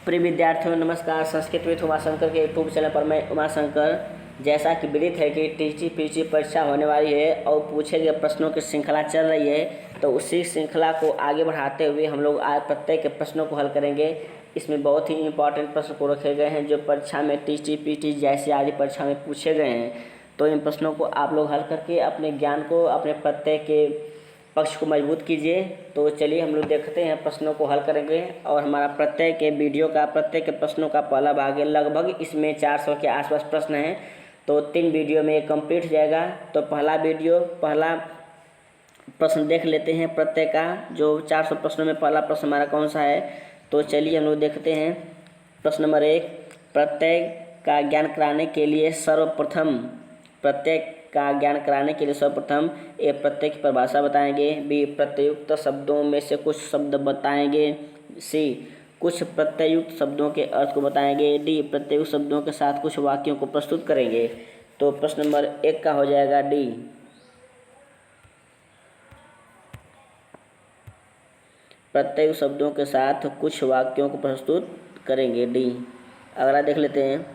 प्रिय विद्यार्थियों नमस्कार। संस्कृत विद उमाशंकर के यूट्यूब चैनल पर मैं उमाशंकर। जैसा कि विदित है कि टीजीपीजी परीक्षा होने वाली है और पूछे गए प्रश्नों की श्रृंखला चल रही है, तो उसी श्रृंखला को आगे बढ़ाते हुए हम लोग आज प्रत्येक के प्रश्नों को हल करेंगे। इसमें बहुत ही इंपॉर्टेंट प्रश्न को रखे गए हैं जो परीक्षा में टीजीपीजी जैसी आदि परीक्षा में पूछे गए हैं। तो इन प्रश्नों को आप लोग हल करके अपने ज्ञान को, अपने प्रत्येक के पक्ष को मजबूत कीजिए। तो चलिए हम लोग देखते हैं, प्रश्नों को हल करेंगे। और हमारा प्रत्येक के वीडियो का, प्रत्येक के प्रश्नों का पहला भाग है। लगभग इसमें 400 के आसपास प्रश्न हैं, तो 3 वीडियो में कंप्लीट हो जाएगा। तो पहला प्रश्न देख लेते हैं प्रत्येक का। जो 400 प्रश्नों में पहला प्रश्न हमारा कौन सा है, तो चलिए हम लोग देखते हैं। प्रश्न नंबर 1, प्रत्येक का ज्ञान कराने के लिए सर्वप्रथम ए प्रत्यय की परिभाषा बताएंगे। बी प्रत्ययुक्त शब्दों में से कुछ शब्द बताएंगे। सी कुछ प्रत्ययुक्त शब्दों के अर्थ को बताएंगे। डी प्रत्ययुक्त शब्दों के साथ कुछ वाक्यों को प्रस्तुत करेंगे। तो प्रश्न नंबर 1 का हो जाएगा डी, प्रत्ययुक्त शब्दों के साथ कुछ वाक्यों को प्रस्तुत करेंगे, डी। अगला देख लेते हैं।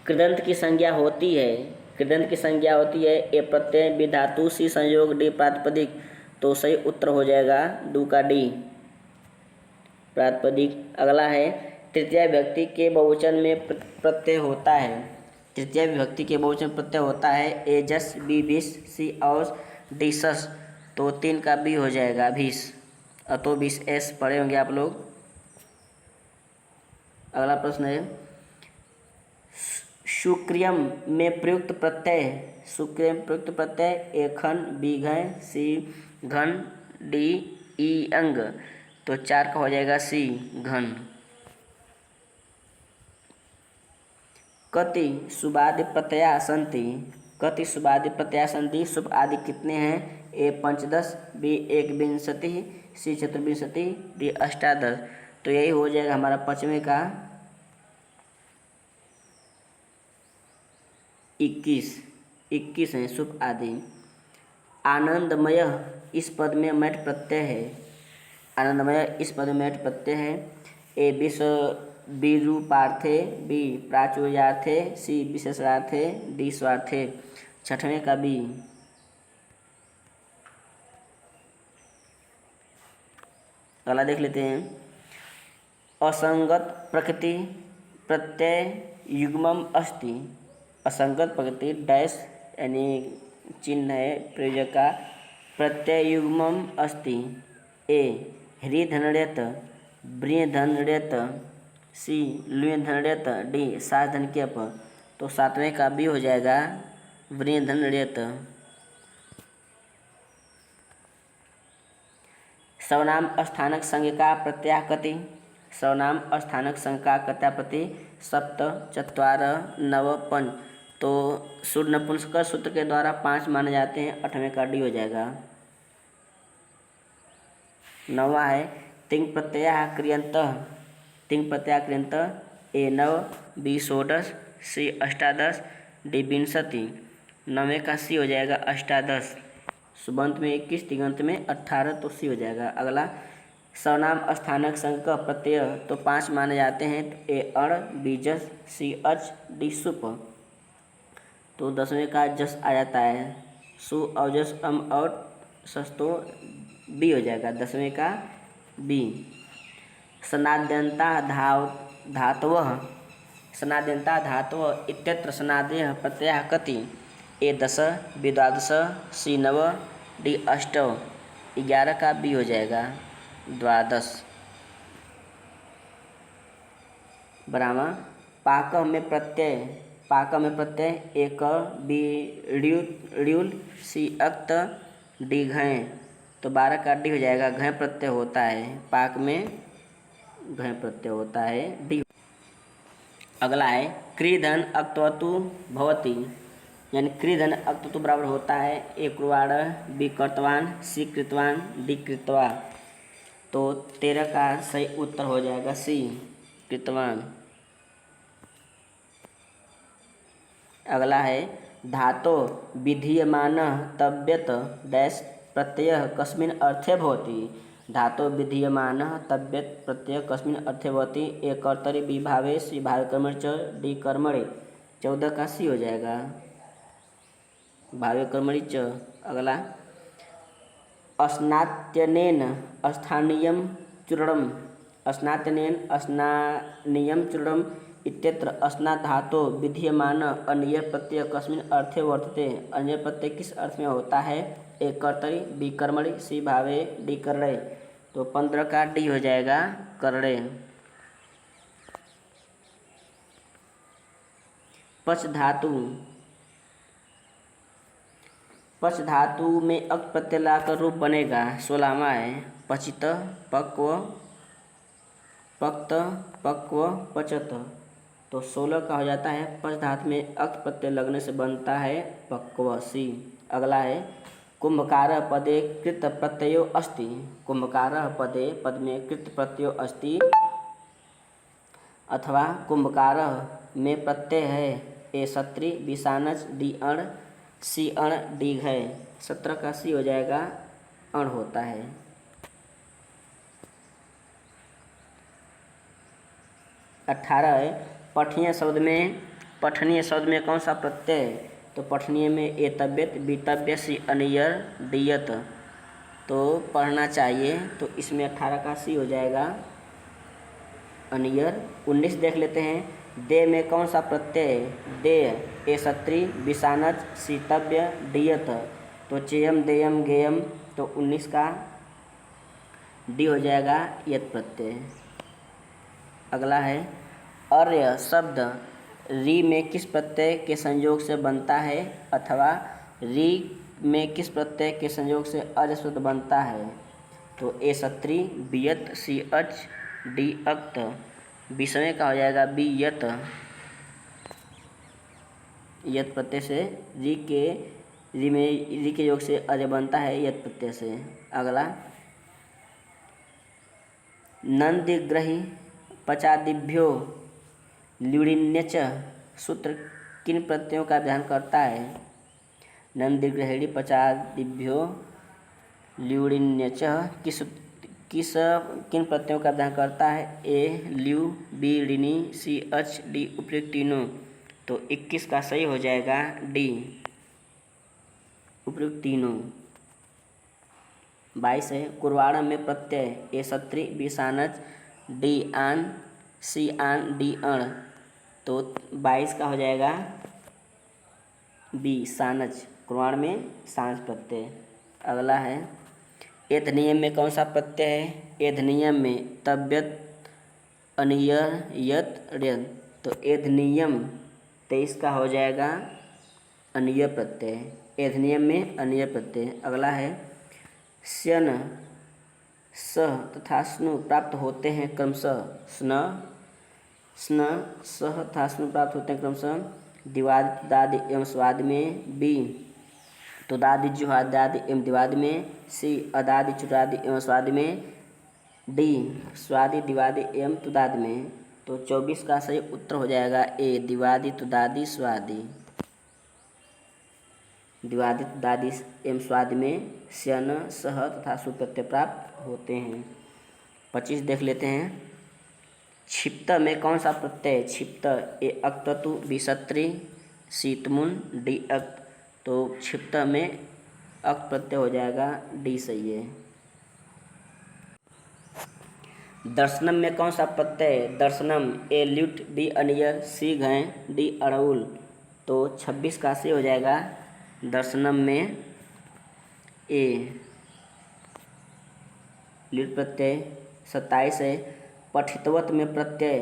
कृदंत की संज्ञा होती है ए प्रत्यय बी धातु सी संयोग डी प्रातिपदिक। तो सही उत्तर हो जाएगा 2 का डी, प्रातिपदिक। अगला है, तृतीय विभक्ति के बहुवचन में प्रत्यय होता है ए जस बी बीस सी और डी सस। तो 3 का बी हो जाएगा भीस। तो 20 एस पढ़े होंगे आप लोग। अगला प्रश्न है, शुक्रियम में प्रयुक्त प्रत्यय ए खन बी घय सी घन डी ई अंग। तो 4 का हो जाएगा सी घन। कति सुबादि प्रत्यया सन्ति शुभ आदि कितने हैं? ए पंचदश बी एक विंशति सी चतुर्विंशति डी अष्टादश। तो यही हो जाएगा हमारा 5वें का 21 है शुभ आदि। आनंदमय इस पद में मैट प्रत्यय है। ए विरूपार्थे बी प्राचुर्यार्थे सी विशेषणार्थे डी स्वार्थे। 6वें का बी। अगला देख लेते हैं। असंगत प्रकृति प्रत्यय युग्मम अस्ति। असंगत प्रकृति डैश यानी चिन्ह है प्रयोजक का, प्रत्यय युग्मम अस्ति। ए ह्रीधनृत ब्रियधनृत सी लुयधनृत डी साधन के अप। तो 7वें का बी हो जाएगा ब्रियधनृत। सर्वनाम स्थानक संज्ञ का प्रत्यय कति। सर्वनाम स्थानक संज्ञ का प्रत्यय सप्त चत्वार नव पंच। तो शुद्ध नपुंसक सूत्र के द्वारा 5 माने जाते हैं। 8वें का डी हो जाएगा। 9वां है, तिंग प्रत्यय क्रियंत ए नव बी षोडश सी अष्टादश डी विंशति। 9वें का सी हो जाएगा अष्टादश। सुबंत में 21 तिगंत में 18, तो सी हो जाएगा। अगला, सर्वनाम स्थानक संज्ञ का प्रत्यय तो 5 माने जाते हैं। तो ए अण बी जस सी अच डी सुप। तो 10वें का जस आ जाता है। सु और जस अम और सस, तो बी हो जाएगा 10वें का बी। सनाद्यंता धातव इत्यत्र सनादय प्रत्यय कति। ए 10 बी द्वादश सी 9 डी अष्टव। 11 का बी हो जाएगा द्वादश। बरामा पाक में प्रत्यय एक बी ड्यूल सी अक्त डी घय। तो 12 का डी हो जाएगा घय प्रत्यय होता है, पाक में घय प्रत्यय होता है डी। अगला है, क्रीधन अक्तवतु भवति यानी क्रीधन अक्तवतु बराबर होता है ए कुर्वाण बी कर्तवान सी कृतवान डी कृतवा। तो 13 का सही उत्तर हो जाएगा सी कृतवान। अगला है, धातो विधीयमान तव्यत डैश प्रत्यय कस्मिन् अर्थे भवति। धातो विधीयमानः तद्यत् प्रत्यय कस्मिन् अर्थे भवति ए कर्तरि बी भावे सी भावे कर्मणि च डी कर्मणि 14 का सी हो जाएगा भावे कर्मणि च। अगला अस्नात्यनेन स्थानीयं चूर्णम् अस्नात्यनेन स्नानीयं चूर्णम् इत्यत्र अस्ना धातो विधीयमान अनियर प्रत्यय कस्मिन् अर्थे वर्तते। अनियर प्रत्यय किस अर्थ में होता है? ए कर्तरि बी कर्मणि सी भावे डी कर्णे। तो 15 का डी हो जाएगा कर्णे। पच धातु में अक प्रत्यय लाकर रूप बनेगा 16वां है पचित पक्व पक्त पक्व पचत। तो 16 का हो जाता है पच धातु में अक प्रत्यय लगने से बनता है पक्व सी। अगला है कुंभकार पदे कृत प्रत्ययो अस्ति। कुंभकार पदे पद में कृत प्रत्ययो अस्ति अथवा कुंभकार में प्रत्यय है ए सत्री विसानच डी अण सी अण डी है। 17 का सी हो जाएगा अण होता है। 18 है पठनीय शब्द में कौन सा प्रत्यय? तो पठनीय में एतव्यत बीतव्य सी अनियर डियत। तो पढ़ना चाहिए तो इसमें 18 का सी हो जाएगा अनियर। 19 देख लेते हैं दे में कौन सा प्रत्यय? दे ए सत्री विसानच सीतव्य डियत। तो चेयम देयम गेयम। तो 19 का डी हो जाएगा यत प्रत्यय। अगला है अर्य शब्द री में किस प्रत्यय के संयोग से बनता है अथवा री में किस प्रत्यय के संयोग से अज शब्द बनता है? तो ए सत्री बियत सी अच डी अक्त। 20वें का हो जाएगा बी यत। यत प्रत्यय से री के योग से अज बनता है यत प्रत्यय से। अगला नंदिग्रही पचादिभ्यो ल्युडिन्यच सूत्र किन प्रत्ययों का अध्ययन करता है? नंदिग्रहिणी पचादिभ्यो ल्युडिन्यच किन प्रत्ययों का अध्ययन करता है? ए ल्यू बी ऋणी सी अच डी उपयुक्त तीनों। तो 21 का सही हो जाएगा डी उपयुक्त तीनों। 22 है कुर्वाण में प्रत्यय ए सत्री बी सानच डी आन सी आन डी अण। तो 22 का हो जाएगा बी सानच। कुर्वाण में सानच प्रत्यय। अगला है एधनियम में कौन सा प्रत्यय है? एधनियम में तव्यत अनियर यत र्यत। तो एधनियम 23 का हो जाएगा अनियर प्रत्यय। एधनियम में अनियर प्रत्यय। अगला है स्यन स तथा स्नु प्राप्त होते हैं क्रमशः स्न सह तथा स्नु प्राप्त होते हैं क्रमशः दिवादि दादि एवं स्वाद में। बी तुदादि जुहादादि एवं दिवादि में। सी अदादि चुरादि एवं स्वादि में। डी स्वादि दिवादि एवं तुदादि में। तो 24 का सही उत्तर हो जाएगा ए दिवादि तुदादि स्वादि। दिवादि तुदादि एवं स्वादि में स्यन सह तथा सु प्रत्यय प्राप्त होते हैं। 25 देख लेते हैं क्षिप्त में कौन सा प्रत्यय? क्षिप्त ए अक्ततु विसत्री शीतमुन डी अक्त। तो क्षिप्त में अक प्रत्यय हो जाएगा डी सही है। दर्शनम में कौन सा प्रत्यय? दर्शनम ए ल्यूट बी अनियर सी घय डी अड़उल। तो 26 का से हो जाएगा दर्शनम में ए ल्यूट प्रत्यय। 27 है पठितवत में प्रत्यय।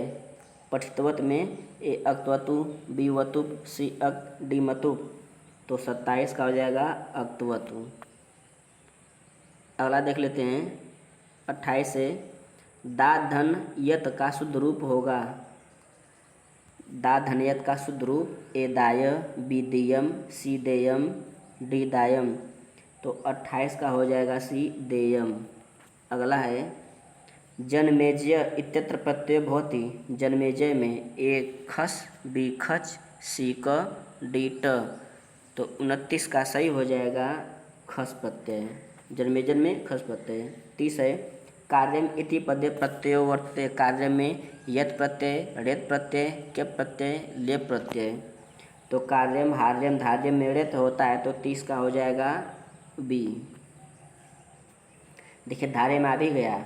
पठितवत में ए अक्तवतु बी वतुप सी अक डी मतुप। तो 27 का हो जाएगा अक्तवतु। अगला देख लेते हैं 28 से दा धन यत का शुद्ध रूप होगा। दा धन यत का शुद्ध रूप ए दाय बी देयम सी देयम डी दायम। तो 28 का हो जाएगा सी देयम। अगला है जनमेजय इत्यत्र प्रत्यय भवति। जनमेजय में ए खस बी खच सी क डी ट। तो 29 का सही हो जाएगा खस प्रत्यय। जनमेजन में खस प्रत्यय। 30 है कार्यम इति पदे प्रत्ययो वर्तते। कार्यम में यत् प्रत्यय, रेत प्रत्यय, क्यप प्रत्यय, लेप प्रत्यय। तो कार्यम हार्यम धार्यम में रेत होता है तो 30 का हो जाएगा बी। देखिए धार्य में आ भी गया।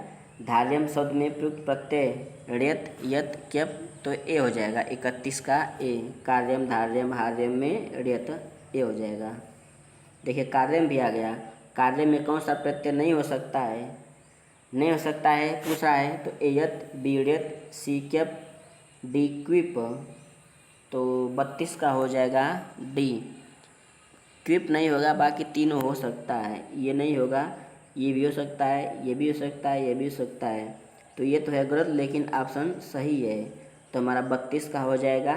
धार्यम शब्द में प्रयुक्त प्रत्यय रेत यत क्यप तो ए हो जाएगा 31 का ए। कार्यम धार्यम हार्यम में रेत ए हो जाएगा। देखिए कार्यम भी आ गया। कार्य में कौन सा प्रत्यय नहीं हो सकता है, नहीं हो सकता है पूछ रहा है, तो एयत बी रेत सी क्यप डी क्विप। तो 32 का हो जाएगा डी। क्विप नहीं होगा, बाकी तीनों हो सकता है। ये नहीं होगा, ये भी हो सकता है, ये भी हो सकता है, ये भी हो सकता है। तो ये तो है गलत, लेकिन ऑप्शन सही है। तो हमारा 32 का हो जाएगा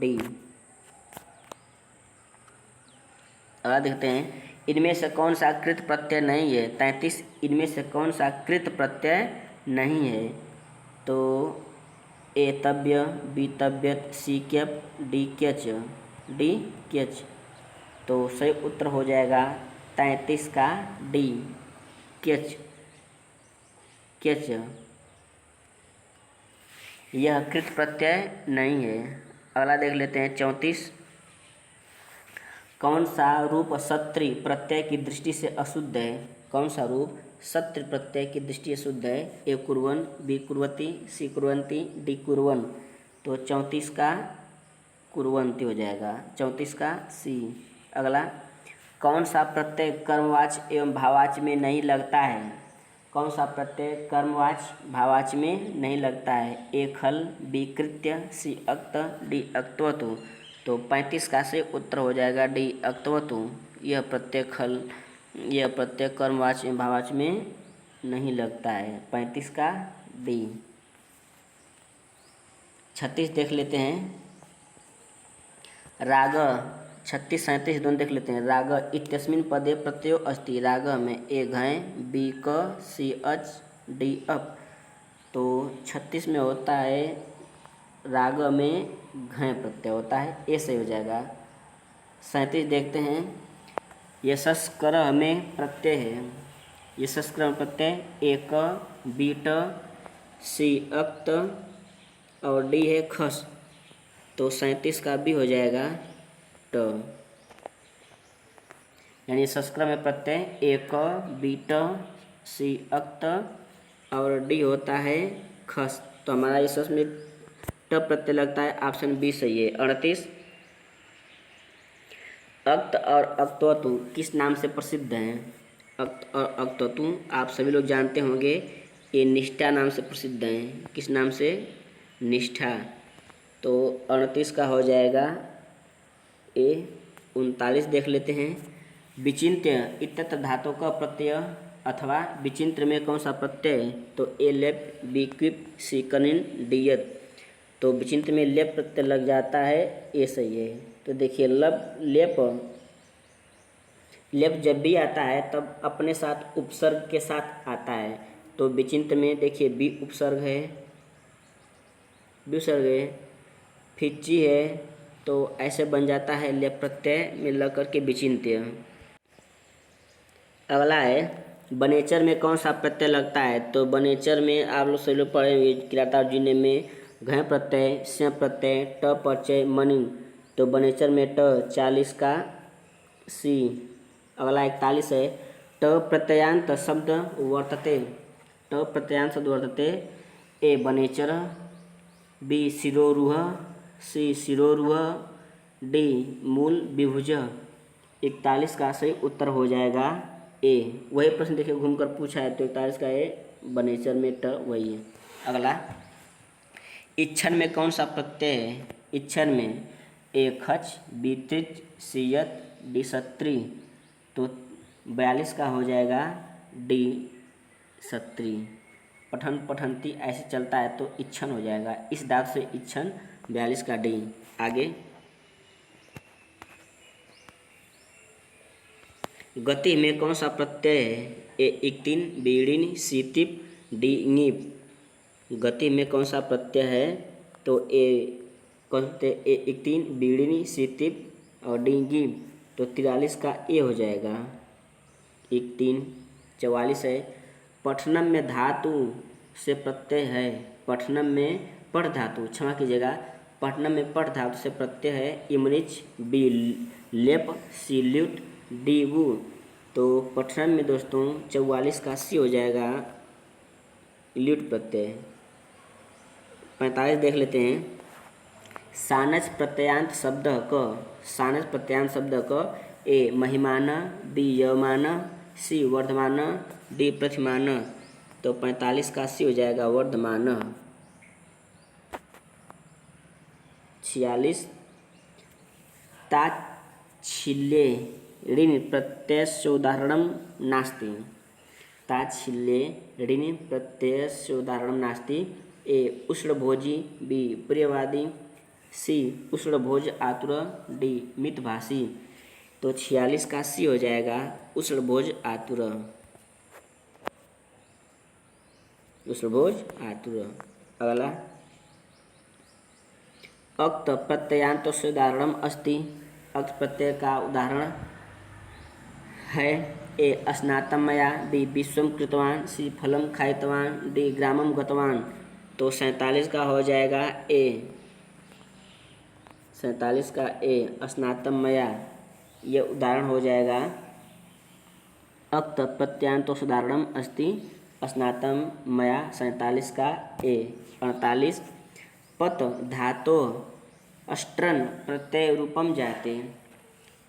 डी। अगला देखते हैं, इनमें से कौन सा कृत प्रत्यय नहीं है। 33 इनमें से कौन सा कृत प्रत्यय नहीं है। तो ए तव्य, बी तव्यत, सी क्यप, डी क्यच, डी क्यच। तो सही उत्तर हो जाएगा 33 का डी क्यच, क्यच। यह कृत प्रत्यय नहीं है। अगला देख लेते हैं 34, कौन सा रूप सत्री प्रत्यय की दृष्टि से अशुद्ध है। कौन सा रूप सत्री प्रत्यय की दृष्टि से शुद्ध है। ए कुर्वन, बी कुर्वती, सी कुर्वंती, डी कुर्वन। तो 34 का कुर्वंती हो जाएगा, 34 का सी। अगला, कौन सा प्रत्यय कर्मवाच्य एवं भाववाच्य में नहीं लगता है। कौन सा प्रत्यय कर्मवाच्य भाववाच्य में नहीं लगता है। ए खल, बी कृत्य, सी अक्त, डी अक्तवतु। तो 35 का से उत्तर हो जाएगा डी अक्तवतु। यह प्रत्यय खल, यह प्रत्यय कर्मवाच्य एवं भाववाच्य में नहीं लगता है। 35 का डी। 36 देख लेते हैं, राग 36 37 दोनों देख लेते हैं। राग इत्यस्मिन् पदे प्रत्ययो अस्ति। राग में ए घय, बी क, सी अच, डी अप। तो 36 में होता है, राग में घय प्रत्यय होता है, ए सही हो जाएगा। 37 देखते हैं, यशस्कर में प्रत्यय है। यशस्कर में प्रत्यय ए क, बी ट, सी अक्त और डी है खस। तो 37 का भी हो जाएगा ट। यानी संस्कृत में प्रत्यय ए क, बी ट, सी अक्त और डी होता है खस। तो हमारा इस में ट प्रत्यय लगता है, ऑप्शन बी सही है। 38, अक्त और अक्तवतु किस नाम से प्रसिद्ध हैं। अक्त और अक्तवतु आप सभी लोग जानते होंगे, ये निष्ठा नाम से प्रसिद्ध हैं। किस नाम से, निष्ठा। तो 38 का हो जाएगा ए। 39 देख लेते हैं, विचिन्त्य इत्यत्र धातु का प्रत्यय अथवा विचिन्त्र में कौन सा प्रत्यय। तो ए लेप, बी क्विप, सी कनिन, डी यत। तो विचिन्त्र में लेप प्रत्यय लग जाता है, ए सही है। तो देखिए लेप लेप जब भी आता है तब अपने साथ उपसर्ग के साथ आता है। तो विचिन्त्र में देखिए बी उपसर्ग है, बी उपसर्ग है, फिच्ची है, तो ऐसे बन जाता है लेप प्रत्यय में लग करके विचिन्त्य। अगला है, बनेचर में कौन सा प्रत्यय लगता है। तो बनेचर में आप लोग सभी लोग पढ़ेंगे किराता जिले में घय प्रत्यय, स्या प्रत्यय, ट प्रत्यय, मनिंग। तो बनेचर में ट 40 का सी। अगला 41 है, ट प्रत्ययांत शब्द वर्तते। ट प्रत्ययांत शब्द वर्तते। ए बनेचर, बी शिरोरुह, सी शिरोरुह, डी मूल विभुज। 41 का सही उत्तर हो जाएगा ए। वही प्रश्न देखिए घूम कर पूछा है, तो 41 का ए, बनेचर में ट वही है। अगला, इच्छन में कौन सा प्रत्यय है। इच्छन में ए खच, बी त्रिच, सी यत, डी सत्री। तो 42 का हो जाएगा डी सत्री। पठन पठंती ऐसे चलता है तो इच्छन हो जाएगा, इस दाग से इच्छन। 42 का डी। आगे, गति में कौन सा प्रत्यय है। ए इक्तिन, बी ऋण, सी तिप, डी ङीप। गति में कौन सा प्रत्यय है। तो ए कहते ए इक्तिन, बी ऋण, सी तिप और डी ङीप। तो 43 का ए हो जाएगा। 41 44 है, पठनम में धातु से प्रत्यय है, पठनम में पठ धातु, क्षमा कीजिएगा, पठनम में पठ धातु से प्रत्यय है। इमरिच, बी लेप, सी ल्यूट, डी वू। तो पठनम में दोस्तों 44 का सी हो जाएगा ल्यूट प्रत्यय। 45 देख लेते हैं। सानच प्रत्ययांत शब्द क, सानच प्रत्ययांत शब्द क, ए महिमान, बी यवमान, सी वर्धमान, डी प्रतिमान। तो 45 का सी हो जाएगा वर्धमान। 46 ताच्छिल्ये ऋण प्रत्ययस्य उदाहरणं नास्ति, ताच्छिल्ये ऋण प्रत्ययस्य उदाहरणं नास्ति। ए उष्णभोजी, बी प्रियवादी, सी उष्णभोज आतुर, डी मितभाषी। तो 46 का सी हो जाएगा उष्णभोज आतुर, उष्णभोज आतुर। अगला अक्त प्रत्ययान्तस्य उदाहरणम् अस्ति, अक्त प्रत्यय का उदाहरण है। ए स्नातं मया, बी विश्वं कृतवान, सी फलं खायितवान, डी ग्रामं गतवान। तो 47 का हो जाएगा ए, 47 का ए स्नातं मया, ये उदाहरण हो जाएगा। अक्त प्रत्ययान्तस्य उदाहरणम् अस्ति स्नातं मया, 47 का ए। 48 पत धातो अष्ट्रन प्रत्यय रूपम जायते,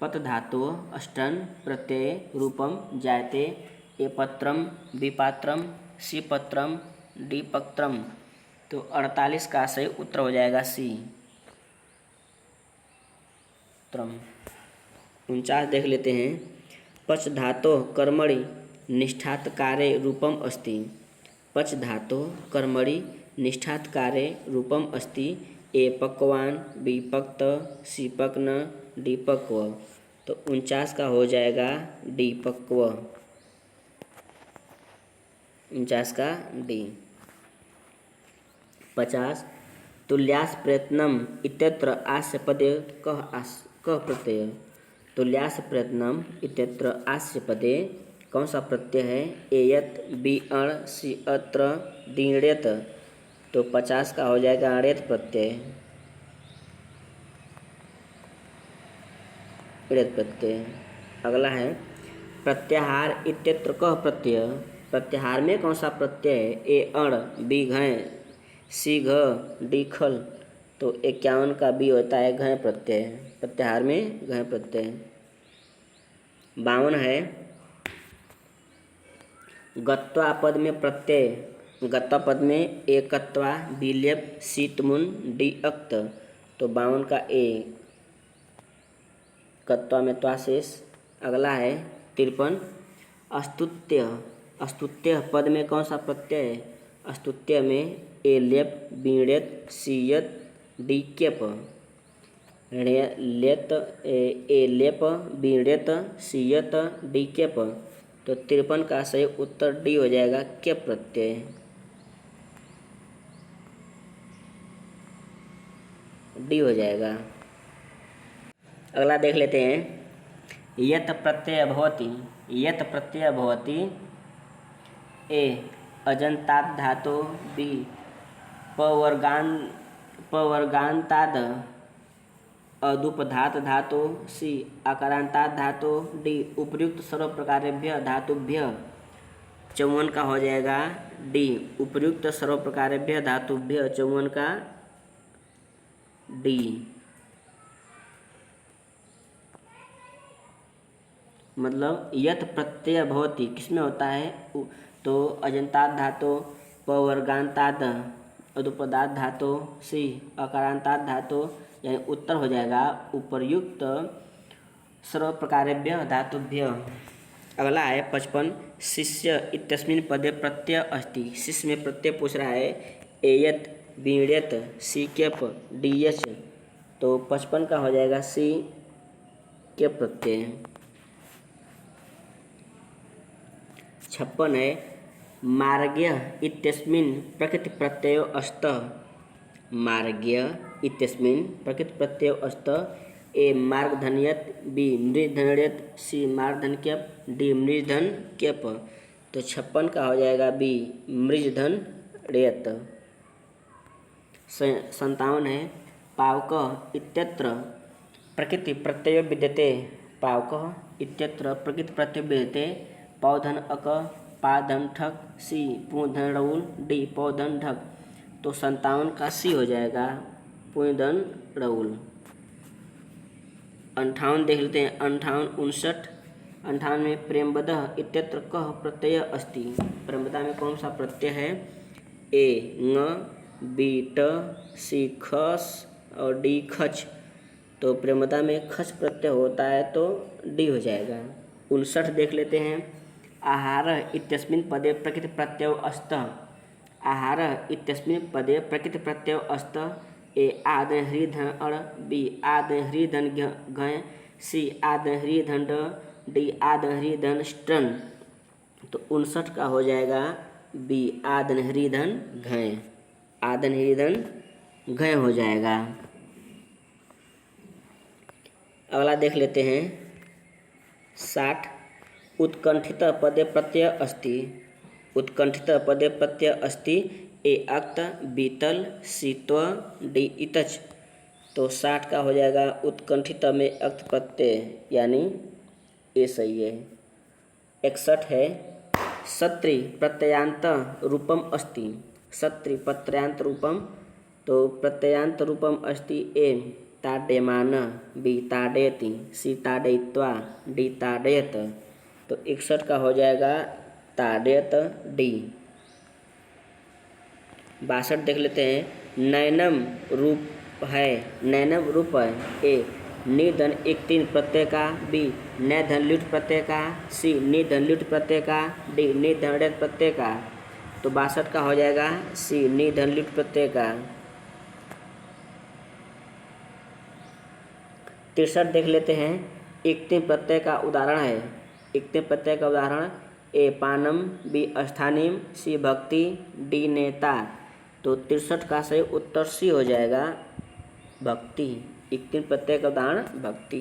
पत धातो अष्ट्रन प्रत्यय रूपम जायते। ए पत्रम, बी पात्रम, सी पत्रम, डी पत्रम। तो 48 का सही उत्तर हो जाएगा सी त्रम। 49 देख लेते हैं। पच धातो कर्मणि निष्ठात कार्य रूपम अस्ति, पच धातो कर्मणि निष्ठात कार्य रूपम अस्ति। ए पक्वान, बी पक्त, सी पक्न, डी पक्व। तो 49 का हो जाएगा डी पक्व, 49 का डी। 50 तुल्यास प्रयत्नम इत्यत्र आस्य पदे कः प्रत्यय, तुल्यास प्रयत्नम इत्यत्र आस्य पदे कौन सा प्रत्यय है। एयत, बी अण, सी अत्र, डी ण्यत। तो 50 का हो जाएगा ण्यत प्रत्यय, ण्यत प्रत्यय। अगला है प्रत्याहार इत्यत्र कः प्रत्यय, प्रत्याहार में कौन सा प्रत्यय है। ए अण, बी घय, सी घ, डी खल। तो 51 का बी होता है घय प्रत्यय, प्रत्याहार में घय प्रत्यय। 52 है गत्वा पद में प्रत्यय, गत्वा पद में एकत्वा, बी लेप, सी तुमुन, डी अक्त। तो 52 का ए कत्वा में त्वा शेष। अगला है 53 अस्तुत्य, अस्तुत्य पद में कौन सा प्रत्यय है। अस्तुत्य में ए लेप, बी ण्यत, सी यत, डी केप। लेत, ए लेप, बी ण्यत, सी यत, डी केप। तो 53 का सही उत्तर डी हो जाएगा केप प्रत्यय, डी हो जाएगा। अगला देख लेते हैं। यत प्रत्यय भवति, यत प्रत्यय भवति। ए अजंतात धातो, बी पवर्गान्ताद अदुपधात धातो, सी आकारांतात् धातो, डी उपर्युक्त सर्व प्रकारेभ्य धातुभ्य। 54 का हो जाएगा डी उपर्युक्त सर्व प्रकारेभ्य धातुभ्य, 54 का डी। मतलब यत प्रत्यय भवति किसमें होता है। तो अजंतात धातो, पवर्गान्ताद अदुपदात धातो, सी अकारांतात् धातो, यानी उत्तर हो जाएगा उपर्युक्त सर्व प्रकारेभ्य धातुभ्य। अगला है 55 शिष्य इत्यस्मिन् पदे प्रत्यय अस्ति, शिष्य में प्रत्यय पूछ रहा है। एयत, बीण्यत, सी केप, डी एच। तो 55 का हो जाएगा सी के प्रत्यय। 56 है मार्ग्य इत्यस्मिन् प्रकृति प्रत्ययो अस्तः, मार्ग्य इत्यस्मिन् प्रकृति प्रत्ययो अस्तः। ए मार्गधन्यत, बी मृधन्यत, सी मार्गधन केप, डी मृधन केप। तो 56 का हो जाएगा बी मृजधन रेत। 57 है पावक इत्यत्र प्रकृति प्रत्ययो विद्यते। पावक इत्यत्र प्रकृति प्रत्यय विद्यते। पौधन अक पाधन ठक सी पूधन रउल डी पौधन ढक। तो 57 का सी हो जाएगा पूधन रउल। 58 देख लेते हैं। 58 59 58 में प्रेमबदः इत्यत्र कः प्रत्यय अस्ति। प्रेमबदः में कौन सा प्रत्यय है? ए ङ बी ट सी खस और डी खच। तो प्रेमबदः में खच प्रत्यय होता है तो डी हो जाएगा। 59 देख लेते हैं। आहार इत्यस्मिन् पदे प्रकृति प्रत्यय अस्तः। आहार इत्यस्मिन् पदे प्रकृति प्रत्यय अस्तः। ए आदि ह्री धन अड़ बी आदि ह्री धन घय सी आदि ह्री धन ड डी आदि ह्री धन स्ट्रन। तो 59 का हो जाएगा बी आदि ह्री धन घय। आदि ह्री धन घय हो जाएगा। अगला देख लेते हैं। 60 उत्कंठित पदे प्रत्यय अस्ति। उत्कंठित पदे प्रत्यय अस्ति। ए अक्त बीतल शीत्व डी इतच। तो 60 का हो जाएगा उत्कंठित में अक्त प्रत्यय यानी ए सही है। 61 है सत्री प्रत्ययांत रूपम अस्ति। सत्री प्रत्ययांत रूपम। तो प्रत्ययांत रूपम अस्ति। ए ताड्यमान बी ताडयति सी ताडयित्वा डी ताडयत। तो 61 का हो जाएगा ताडयत डी। 62 देख लेते हैं। नैनम रूप है। नैनम रूप है। ए निधन 1 प्रत्यय का बी नैधन ल्युट प्रत्यय का सी निधन ल्युट प्रत्यय का डी निधन रेत प्रत्यय का। तो 62 का हो जाएगा सी निधन ल्युट प्रत्यय का। 63 देख लेते हैं। 1 प्रत्यय का उदाहरण है। 1 प्रत्यय का उदाहरण ए पानम बी स्थानीम सी भक्ति डी नेता। तो 63 का सही उत्तर सी हो जाएगा भक्ति। 1 प्रत्यय का उदाहरण भक्ति।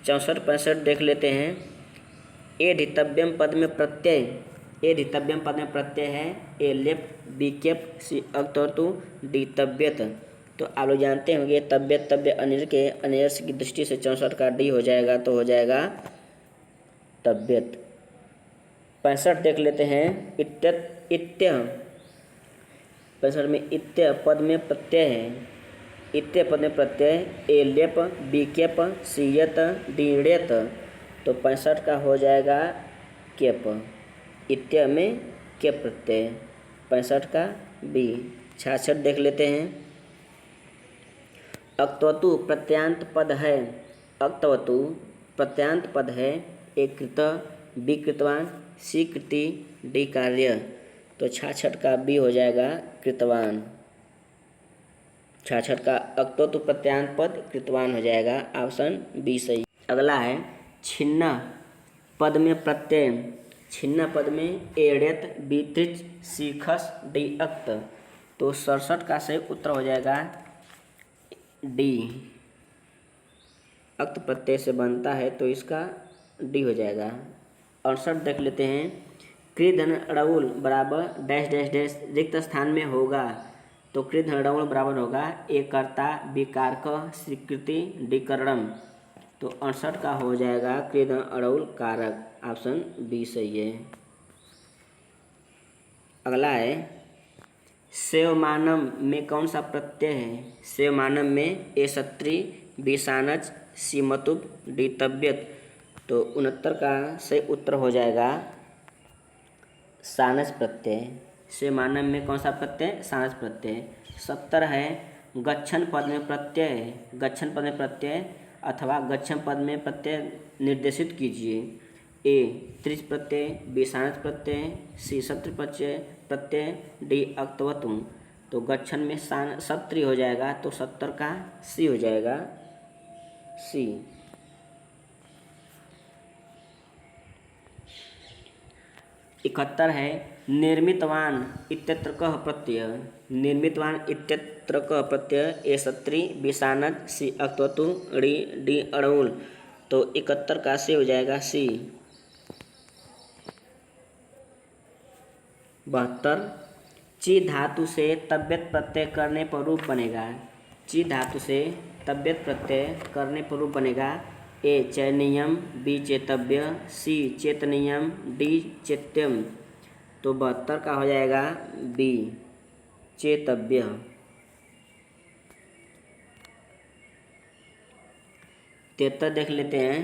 64 65 देख लेते हैं। ए धितव्यम पद में प्रत्यय। ए धितव्यम पद में प्रत्यय है। ए लेप बी केप सी अक्तु डी तबियत। तो आप लोग जानते होंगे तबियत तब्य अनिर के अनिर्स की दृष्टि से 64 का डी हो जाएगा तो हो जाएगा तबियत। 65 देख लेते हैं। इत्य 65 में इत्य पद में प्रत्यय है। इत्य पद में प्रत्यय ए लेप बी केप सी यत डी रेत। तो 65 का हो जाएगा केप। इत्य में केप प्रत्यय। 65 का बी। 66 देख लेते हैं। अक्तवतु प्रत्यांत पद है। अक्तवतु प्रत्यांत पद है। ए कृत बी कृतवान सी कृति डी कार्य। तो 66 का बी हो जाएगा कृतवान। 66 का अक्तवतु प्रत्यांत पद कृतवान हो जाएगा। ऑप्शन बी सही। अगला है छिन्न पद में प्रत्यय। छिन्न पद में एड़ेत बी त्रिच सी खस डी अक्त। तो 67 का सही उत्तर हो जाएगा डी। अक्त प्रत्यय से बनता है तो इसका डी हो जाएगा। 68 देख लेते हैं। कृधन रउल बराबर डैश डैश डैश रिक्त स्थान में होगा। तो कृधन रउल बराबर होगा ए कर्ता बी कारक स्वीकृति डी करणम। तो 68 का हो जाएगा कृधन अड़उल कारक। ऑप्शन बी सही है। अगला है सेवमानम में कौन सा प्रत्यय है? सेवमानम में ए सत्री बी सानच सी मतुब डी तबियत। तो 69 का सही उत्तर हो जाएगा सानस प्रत्यय। सेवमानम में कौन सा प्रत्यय? सानस प्रत्यय। 70 है गच्छन पद में प्रत्यय। गच्छन पद में प्रत्यय अथवा गच्छन पद में प्रत्यय निर्देशित कीजिए। ए त्रिच प्रत्यय बी सानस प्रत्यय सी सत्र प्रत्यय डी अक्तवतुम। तो गच्छन में सत्री हो जाएगा तो 70 का सी हो जाएगा सी। इकहत्तर है निर्मितवान इत्यत्र कः प्रत्यय। निर्मितवान इत्यत्र कः प्रत्यय ए सत्री बी सानद सी अक्तवतु डी अड़उल। तो 71 का सी हो जाएगा सी। 72 ची धातु से तव्यत प्रत्यय करने पर रूप बनेगा। ची धातु से तव्यत प्रत्यय करने पर रूप बनेगा। ए चयनीयम, बी चेतव्य, सी चेतनीयम, डी चेत्यम। तो 72 का हो जाएगा बी चेतव्य। 73 देख लेते हैं।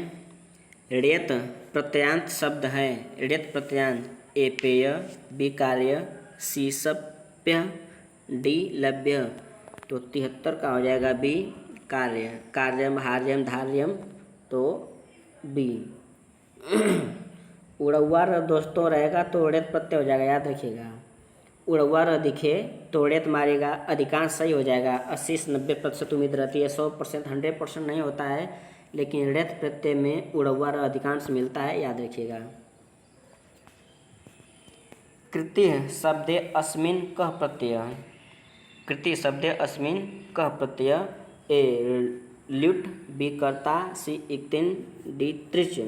ऋयत प्रत्ययान्त शब्द है। ऋयत प्रत्ययान्त ए पेय, बी कार्य, सी सप्य, डी लभ्य। तो 73 का हो जाएगा बी कार्य। कार्यम हार्यम धार्यम तो बी। उड़ौआ र दोस्तों रहेगा तो ऋयत प्रत्यय हो जाएगा, याद रखिएगा। उड़ौआ र दिखे तो ऋयत मारेगा, अधिकांश सही हो जाएगा। 80 से 90% उम्मीद रहती है, 100% 100% नहीं होता है, लेकिन ऋयत प्रत्यय में उड़ौआ र अधिकांश मिलता है, याद रखिएगा। कृति शब्दे अस्मिन् कः प्रत्यय। कृति शब्दे अस्मिन् कः प्रत्यय। ए ल्युट्, बी कर्ता, सी इक्तिन, डी तृच।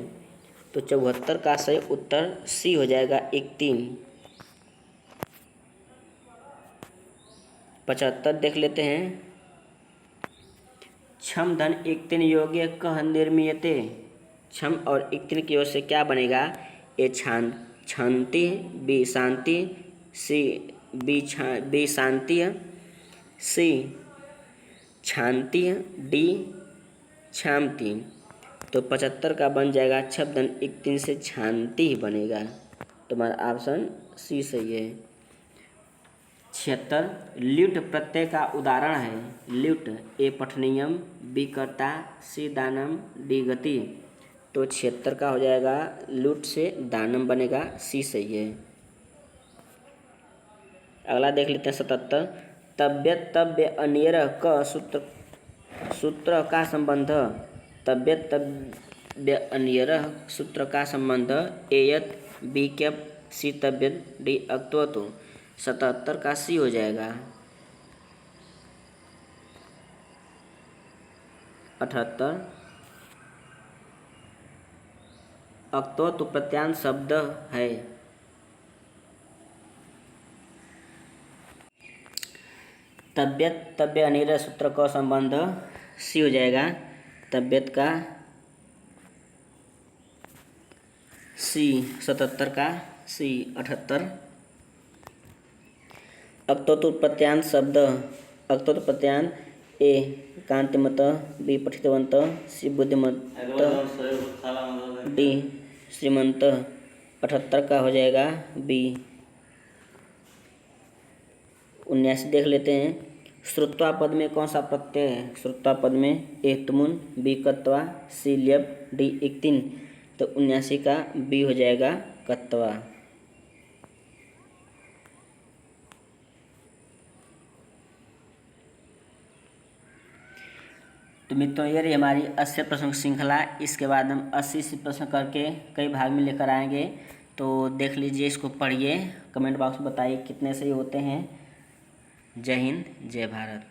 तो 74 का सही उत्तर सी हो जाएगा इक्तिन। 75 देख लेते हैं। क्षम धन इक्तिन योग्य कः निर्मीयते। क्षम और इक्तिन की ओर से क्या बनेगा। ए क्षांति, बी शांति, सी बी शांति, सी क्षांति, डी क्षांति। तो 75 का बन जाएगा क्षमधन इक्तिन से क्षांति ही बनेगा। तो हमारा ऑप्शन सी सही है। 76 ल्युट् प्रत्यय का उदाहरण है। ल्युट् ए पठनीयम, बी कर्ता, सी दानम, डी गति। तो 76 का हो जाएगा ल्युट् से दानम बनेगा, सी सही है। अगला देख लेते हैं 77 तव्यत तव्य अनियर क सूत्र का संबंध। तव्यत तव्य अनियर सूत्र का संबंध एयत, बी कैप, सी तव्यत, डी अक्त्व। तो 77 का सी हो जाएगा। 78 अक्त्व तो प्रत्यांत शब्द है। तव्यत तव्य अनियर सूत्र का संबंध सी हो जाएगा। तव्यत का सी, 77 का सी। 78 अक्तोतु प्रत्यांत शब्द। अक्तोतु प्रत्यांत ए कांतिमत, बी पठितवंत, सी बुद्धिमत, डी श्रीमंत। 78 का हो जाएगा बी। 79 देख लेते हैं। श्रुत्वा पद में कौन सा प्रत्यय है। श्रुत्वा पद में ए तुमुन, बी कत्वा, सी ल्यप, डी इक्तिन। तो 79 का बी हो जाएगा कत्वा। तो मित्रों ये रही हमारी 80 प्रश्नों की श्रृंखला। इसके बाद हम 80 से प्रश्न करके कई भाग में लेकर आएंगे। तो देख लीजिए, इसको पढ़िए, कमेंट बॉक्स में बताइए कितने सही होते हैं। जय हिंद, जय भारत।